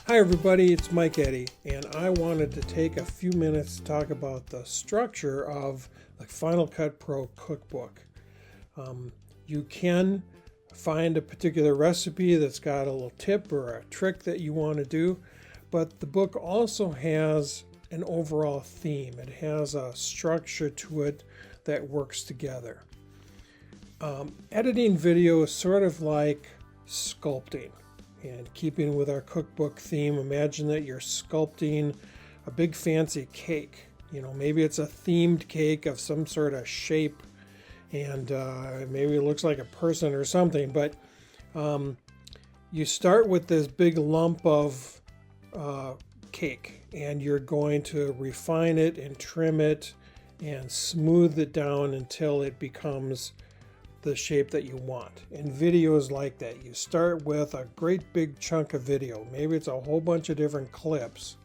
Hi everybody, it's Mike Eddy, and I wanted to take a few minutes to talk about the structure of the Final Cut Pro Cookbook. You can find a particular recipe that's got a little tip or a trick that you want to do, but the book also has an overall theme. It has a structure to it that works together. Editing video is sort of like sculpting. And keeping with our cookbook theme, imagine that you're sculpting a big fancy cake. You know, maybe it's a themed cake of some sort of shape, and maybe it looks like a person or something. But you start with this big lump of cake, and you're going to refine it and trim it and smooth it down until it becomes the shape that you want. And video is like that. You start with a great big chunk of video. Maybe it's a whole bunch of different clips,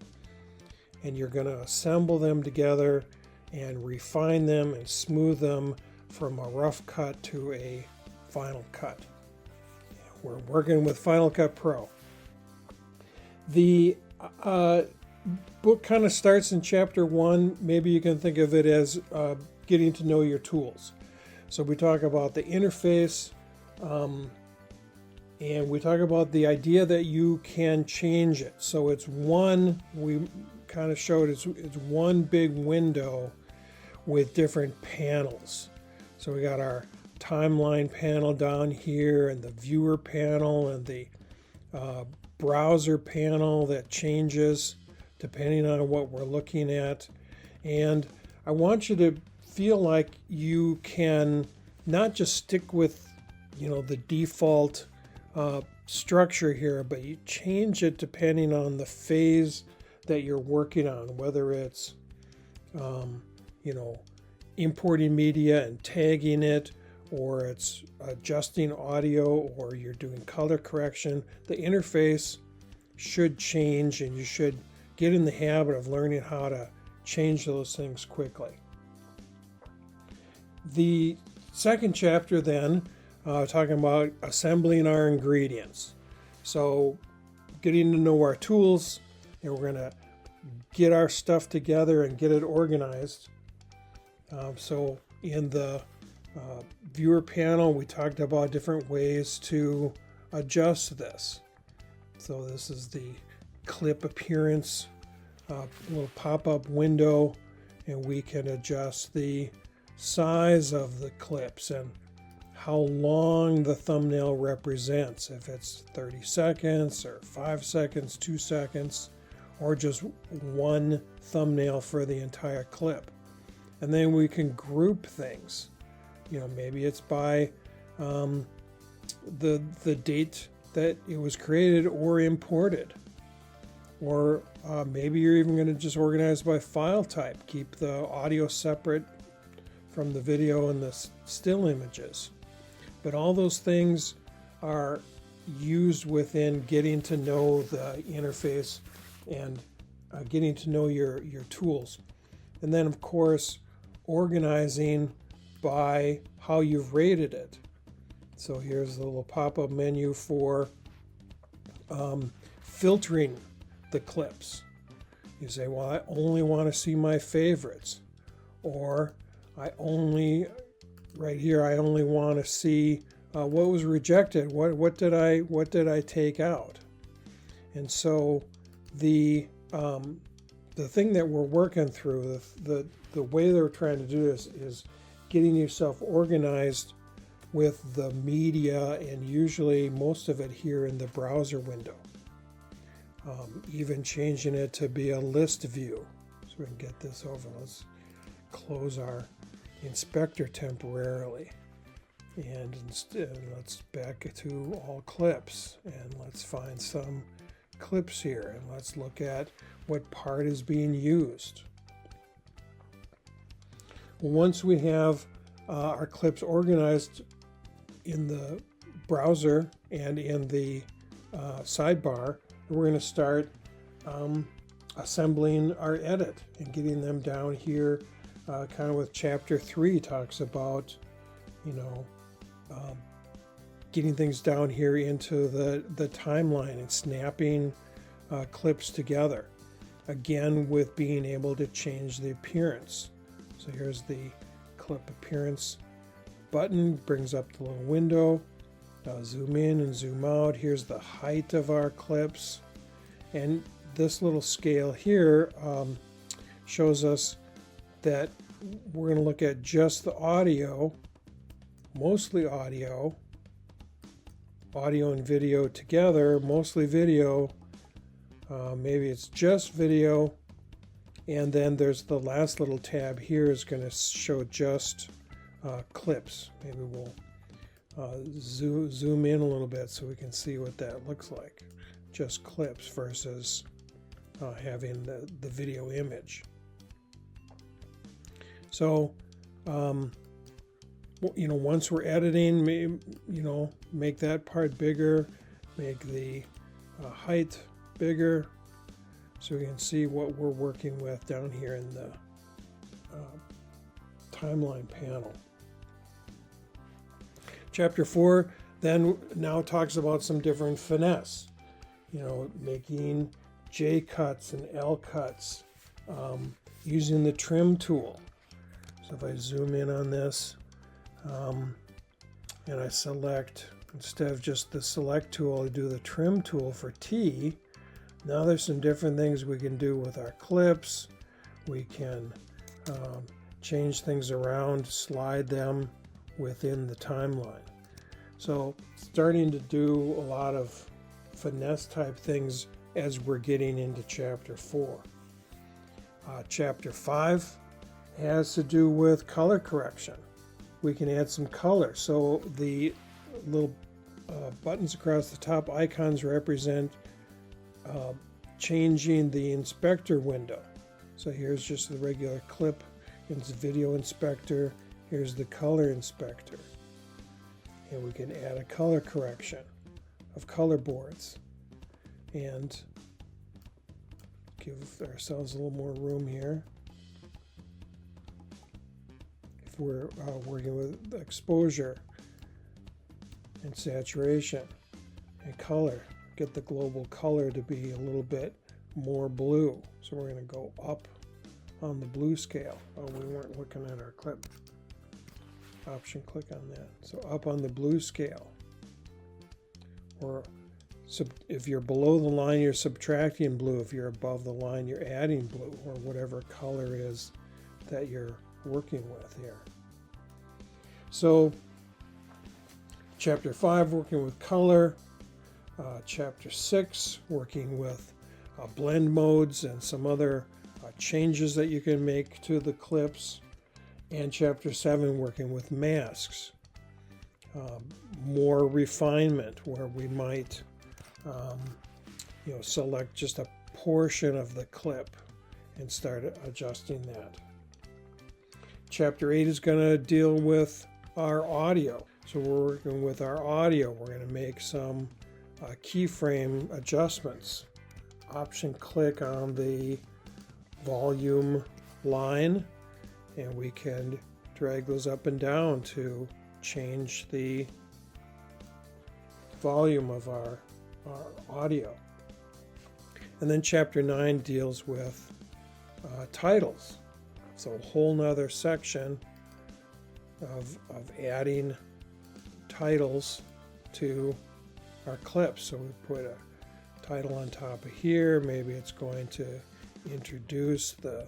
and you're going to assemble them together and refine them and smooth them from a rough cut to a final cut. We're working with Final Cut Pro. The book kind of starts in chapter 1. Maybe you can think of it as getting to know your tools. So we talk about the interface, and we talk about the idea that you can change it. So it's one, we kind of showed it's one big window with different panels. So we got our timeline panel down here, and the viewer panel, and the browser panel that changes depending on what we're looking at. And I want you to feel like you can not just stick with, the default structure here, but you change it depending on the phase that you're working on, whether it's importing media and tagging it, or it's adjusting audio, or you're doing color correction. The interface should change, and you should get in the habit of learning how to change those things quickly. The second chapter then, talking about assembling our ingredients. So getting to know our tools, and we're going to get our stuff together and get it organized. So in the viewer panel, we talked about different ways to adjust this. So this is the clip appearance, little pop-up window, and we can adjust the size of the clips and how long the thumbnail represents, if it's 30 seconds or 5 seconds, 2 seconds, or just one thumbnail for the entire clip. And then we can group things. Maybe it's by the date that it was created or imported, or maybe you're even going to just organize by file type, keep the audio separate from the video and the still images. But all those things are used within getting to know the interface and getting to know your tools. And then, of course, organizing by how you've rated it. So here's the little pop-up menu for filtering the clips. You say, well, I only want to see my favorites, or I only want to see what was rejected. What did I take out? And so the thing that we're working through, the way they're trying to do this is getting yourself organized with the media, and usually most of it here in the browser window. Even changing it to be a list view. So we can get this over. Let's close our inspector temporarily, and instead let's back to all clips, and let's find some clips here, and let's look at what part is being used. Once we have our clips organized in the browser and in the sidebar, we're going to start assembling our edit and getting them down here. Kind of with chapter 3 talks about, getting things down here into the timeline and snapping clips together. Again, with being able to change the appearance. So here's the clip appearance button, brings up the little window. Zoom in and zoom out. Here's the height of our clips. And this little scale here shows us that we're going to look at just the audio, mostly audio and video together, mostly video, maybe it's just video, and then there's the last little tab here is going to show just clips. Maybe we'll zoom in a little bit so we can see what that looks like, just clips versus having the video image. So once we're editing, make that part bigger, make the height bigger, so we can see what we're working with down here in the timeline panel. Chapter 4 then now talks about some different finesse, making J cuts and L cuts, using the trim tool. So if I zoom in on this and I select, instead of just the select tool, I do the trim tool for T. Now there's some different things we can do with our clips. We can change things around, slide them within the timeline. So starting to do a lot of finesse type things as we're getting into chapter 4. Chapter 5 has to do with color correction. We can add some color. So the little buttons across the top icons represent changing the inspector window. So here's just the regular clip, it's video inspector. Here's the color inspector. And we can add a color correction of color boards and give ourselves a little more room here. If we're working with exposure and saturation and color, get the global color to be a little bit more blue. So we're going to go up on the blue scale. Oh, we weren't looking at our clip. Option click on that. So up on the blue scale. Or if you're below the line, you're subtracting blue. If you're above the line, you're adding blue, or whatever color is that you're working with here. So chapter 5, working with color. Chapter 6, working with blend modes and some other changes that you can make to the clips. And chapter 7, working with masks. More refinement, where we might select just a portion of the clip and start adjusting that. Chapter 8 is going to deal with our audio. So we're working with our audio. We're going to make some keyframe adjustments. Option click on the volume line, and we can drag those up and down to change the volume of our audio. And then chapter 9 deals with titles. So a whole nother section of adding titles to our clips. So we put a title on top of here. Maybe it's going to introduce the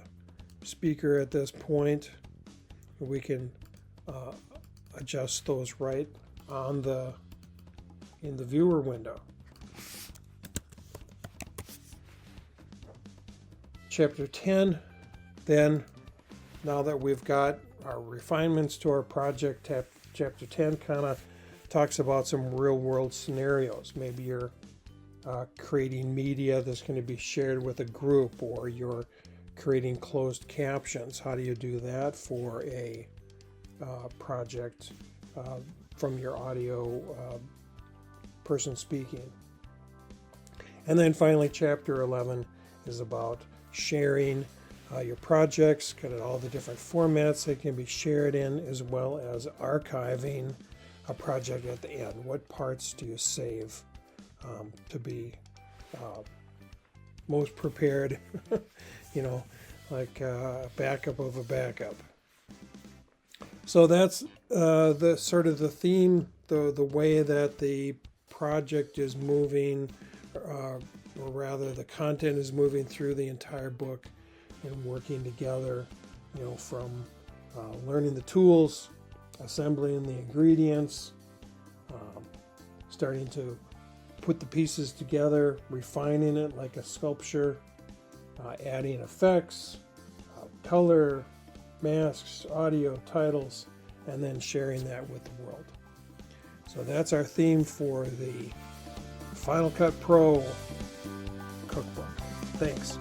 speaker at this point. We can adjust those right on in the viewer window. Chapter 10, then, now that we've got our refinements to our project, chapter 10 kind of talks about some real world scenarios. Maybe you're creating media that's going to be shared with a group, or you're creating closed captions. How do you do that for a project from your audio person speaking? And then finally, chapter 11 is about sharing your projects, kind of all the different formats they can be shared in, as well as archiving a project at the end. What parts do you save to be most prepared, you know, like a backup of a backup. So that's the sort of the theme, the way that the project is moving, or rather the content is moving through the entire book and working together, you know, from learning the tools, assembling the ingredients, starting to put the pieces together, refining it like a sculpture, adding effects, color, masks, audio, titles, and then sharing that with the world. So that's our theme for the Final Cut Pro Cookbook. Thanks.